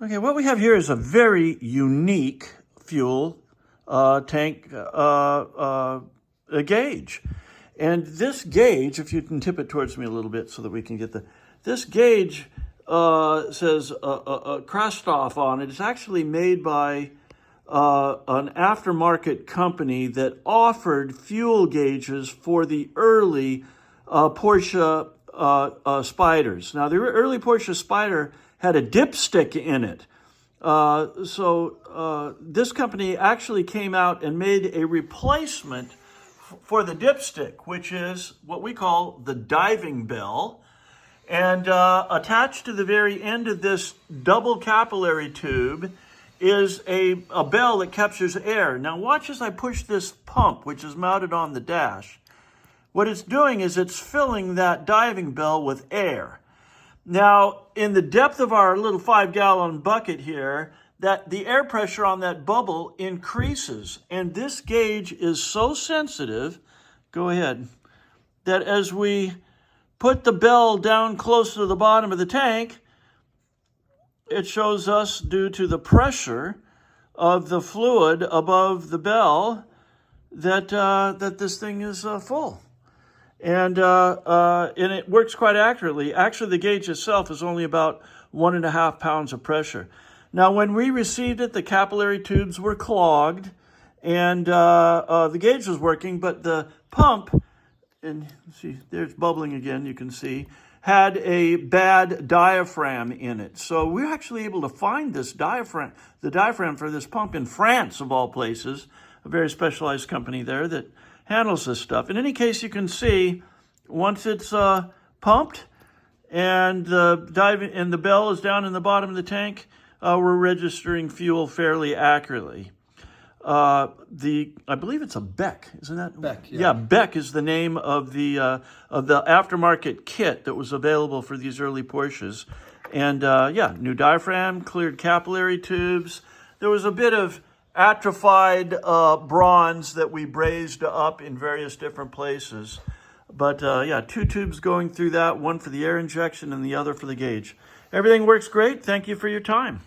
Okay, what we have here is a very unique fuel tank gauge. And this gauge, if you can tip it towards me a little bit so that we can get this gauge says Krastoff on it. It's actually made by an aftermarket company that offered fuel gauges for the early Porsche Spyders. Now, the early Porsche Spyder had a dipstick in it. So this company actually came out and made a replacement for the dipstick, which is what we call the diving bell. And attached to the very end of this double capillary tube is a bell that captures air. Now watch as I push this pump, which is mounted on the dash. What it's doing is it's filling that diving bell with air. Now, in the depth of our little 5-gallon bucket here, that the air pressure on that bubble increases. And this gauge is so sensitive, go ahead, that as we put the bell down close to the bottom of the tank, it shows us, due to the pressure of the fluid above the bell, that this thing is full. And it works quite accurately. Actually, the gauge itself is only about 1.5 pounds of pressure. Now, when we received it, the capillary tubes were clogged, and the gauge was working, but the pump, and see, there's bubbling again, you can see, had a bad diaphragm in it. So we're actually able to find this diaphragm, the diaphragm for this pump in France, of all places, a very specialized company there that handles this stuff. In any case, you can see once it's pumped and the bell is down in the bottom of the tank, we're registering fuel fairly accurately. I believe it's a BECK, isn't that? BECK, yeah. Yeah, BECK is the name of the aftermarket kit that was available for these early Porsches. And yeah, new diaphragm, cleared capillary tubes. There was a bit of atrophied bronze that we brazed up in various different places. But yeah, 2 tubes going through that, one for the air injection and the other for the gauge. Everything works great. Thank you for your time.